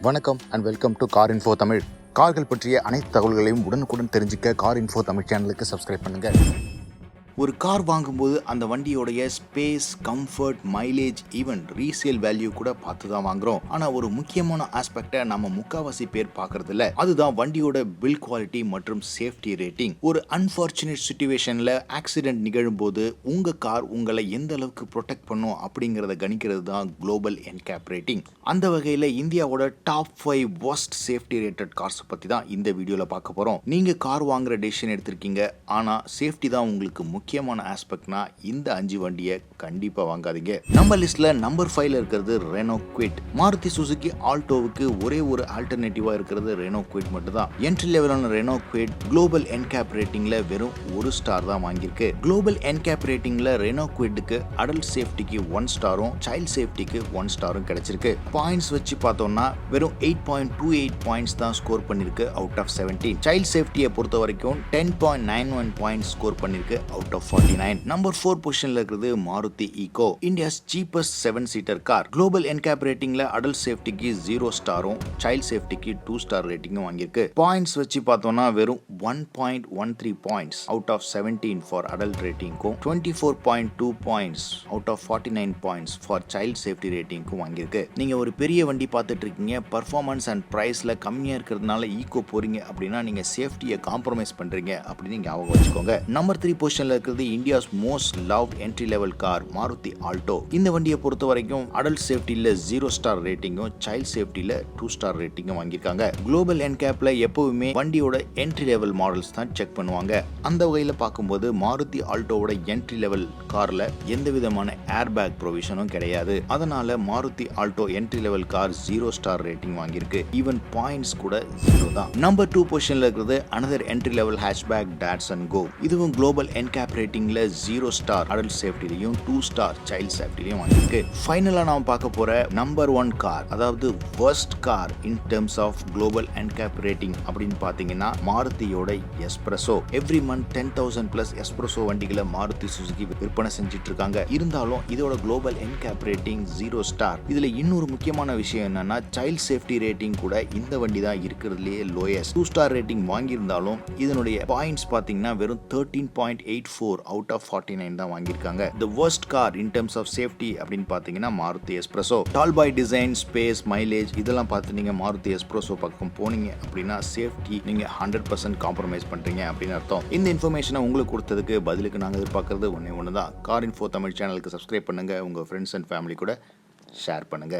வணக்கம் and welcome to car info Tamil. கார்கள் பற்றிய அனைத்து தகவல்களையும் உடனுக்குடன் தெரிஞ்சுக்க கார் இன்ஃபோ தமிழ் சேனலுக்கு சப்ஸ்கிரைப் பண்ணுங்க. ஒரு கார் வாங்கும்போது அந்த வண்டியோடைய space, comfort, mileage, even resale value கூட பார்த்து தான் வாங்குறோம். ஆனால் ஒரு முக்கியமான ஆஸ்பெக்டை நம்ம முக்காவாசி பேர் பார்க்கறது இல்லை. அதுதான் வண்டியோட பில்ட் குவாலிட்டி மற்றும் சேஃப்டி ரேட்டிங். ஒரு அன்ஃபார்ச்சுனேட் சிச்சுவேஷனில் ஆக்சிடென்ட் நிகழும் போது உங்கள் கார் உங்களை எந்த அளவுக்கு ப்ரொடெக்ட் பண்ணும் அப்படிங்கிறத கணிக்கிறது தான் குளோபல் என்கேப் ரேட்டிங். அந்த வகையில் இந்தியாவோட top 5 worst safety rated cars பற்றி தான் இந்த வீடியோவில் பார்க்க போகிறோம். நீங்கள் கார் வாங்குற டெசிஷன் எடுத்திருக்கீங்க, ஆனால் சேஃப்டி தான் உங்களுக்கு முக்கியமான ஆஸ்பெக்ட்னா இந்த 5 வண்டியை கண்டிப்பா வாங்காதீங்க. நம்ம லிஸ்ட்ல நம்பர் 5ல இருக்கிறது ரெனோ குவிட். மாருதி சுசுகி ஆல்டோவுக்கு ஒரே ஒரு ஆல்டர்னேட்டிவா இருக்கிறது ரெனோ குவிட் மட்டும் தான். என்ட்ரி லெவலான ரெனோ குவிட் குளோபல் என்கேப் ரேட்டிங்ல வெறும் 1 ஸ்டார் தான் வாங்கியிருக்கு. குளோபல் என்கேப் ரேட்டிங்ல ரெனோ குவிட்டுக்கு அடல்ட் சேஃப்டிக்கு 1 ஸ்டாரும் சைல்ட் சேஃப்டிக்கு 1 ஸ்டாரும் கிடைச்சிருக்கு. பாயிண்ட்ஸ் வச்சு பார்த்தோம்னா வெறும் 8.28 பாயிண்ட்ஸ் தான் ஸ்கோர் பண்ணிருக்கு அவுட் ஆஃப் 17. சைல்ட் சேஃப்டியை பொறுத்த வரைக்கும் 10.91 பாயிண்ட்ஸ் ஸ்கோர் பண்ணிருக்கு அவுட் ஆஃப் 49. நம்பர் 4 பொசிஷன்ல இருக்கிறது மாருதி ஈகோ, இந்தியாஸ் சீப்பஸ்ட் 7-சீட்டர் கார். குளோபல் என்கேப் ரேட்டிங்ல அடல்ட் சேஃப்டிக்கு 0 ஸ்டாரும் சைல்ட் சேஃப்டிக்கு 2 ஸ்டார் ரேட்டிங்கும் வாங்கியிருக்கு. பாயிண்ட்ஸ் வச்சு பார்த்தோம்னா வெறும் 1.13 points out of 17 for adult ரேட்டிங்க்கும் 24.2 points out of 49 points for child safety ரேட்டிங்க்கும் வாங்கியிருக்கு. நீங்க ஒரு பெரிய வண்டி பார்த்துட்டு இருக்கீங்க, பர்ஃபார்மன்ஸ் அண்ட் பிரைஸ்ல கம்மியா இருக்கிறதுனால ஈகோ போறீங்க அப்படின்னா நீங்க சேஃப்டியை காம்ப்ரமைஸ் பண்றீங்க அப்படின்னு ஞாபகம் வச்சுக்கோங்க. நம்பர் 3 பொசிஷன்ல இருக்கிறது India's most love entry level car Maruti Alto. இந்த வண்டியை பொறுத்த வரைக்கும் அடல்ட் சேஃப்டில 0 ஸ்டார் ரேட்டிங்கும் சைல்ட் சேஃப்டில 2 ஸ்டார் ரேட்டிங்கும் வாங்கியிருக்காங்க. குளோபல் என்கேப்ல எப்பவுமே வண்டியோட என்ட்ரி லெவல் மாடல்ஸ் தான் செக் பண்ணுவாங்க. அந்த வகையில பார்க்கும்போது மாருதி ஆல்டோவோட என்ட்ரி லெவல் கார்ல எந்த விதமான ஏர் பேக் ப்ரொவிஷனும் கிடையாது. அதனால Maruti Alto entry level car 0 star rating வாங்கியிருக்கு. ஈவன் பாயிண்ட்ஸ் கூட 0 தான். நம்பர் 2 பொசிஷன்ல இருக்கிறது another entry level hatchback DATSUN Go. இதுவும் குளோபல் என்கேப் ரேட்டிங்ல 0 ஸ்டார் அடல்ட் சேஃப்டிலையும் 2 ஸ்டார் சைல்ட் சேஃப்டிலையும் வாங்கியிருக்கு. ஃபைனலா நாம பார்க்க போற நம்பர் 1 கார், அதாவது worst car in terms of global NCAP rating அப்படின்னு பாத்தீங்கன்னா மாருதியோட S-Presso. Every month 10,000 plus S-Presso வண்டிகளை மாருதி சுசுகி விற்பனை செஞ்சுட்டு இருக்காங்க. இருந்தாலும் இதோட குளோபல் என்கேப் ரேட்டிங் 0 ஸ்டார். இதுல இன்னொரு முக்கியமான விஷயம் என்னன்னா சைல்ட் சேஃப்டி ரேட்டிங் கூட இந்த வண்டி தான் இருக்கிறதுலயே லோயஸ்ட். 2 ஸ்டார் ரேட்டிங் வாங்கியிருந்தாலும் இதனுடைய பாயிண்ட்ஸ் பாத்தீங்கன்னா வெறும் 13.84 அவுட் ஆஃப் 49 தான் வாங்கியிருக்காங்க. The worst car in terms of safety அப்படின்னு பாத்தீங்கன்னா மாருதி எஸ்பிரஸோ. டால் பாய் டிசைன், ஸ்பேஸ், மைலேஜ் இதெல்லாம் பார்த்து நீங்க மாருதி எஸ்பிரஸோ பக்கம் போனீங்க அப்படின்னா சேஃப்டி நீங்க 100% காம்ப்ரமைஸ் பண்றீங்க அப்படின்னு அர்த்தம். இந்த இன்ஃபர்மேஷனை உங்களுக்கு கொடுத்ததுக்கு பதிலுக்கு நாங்க எதிர்பார்க்கறது ஒண்ணே ஒண்ணுதான். கார் இன்ஃபோ தமிழ் சேனலுக்கு சப்ஸ்கிரைப் பண்ணுங்க, உங்க ஃப்ரெண்ட்ஸ் அண்ட் ஃபேமிலி கூட ஷேர் பண்ணுங்க.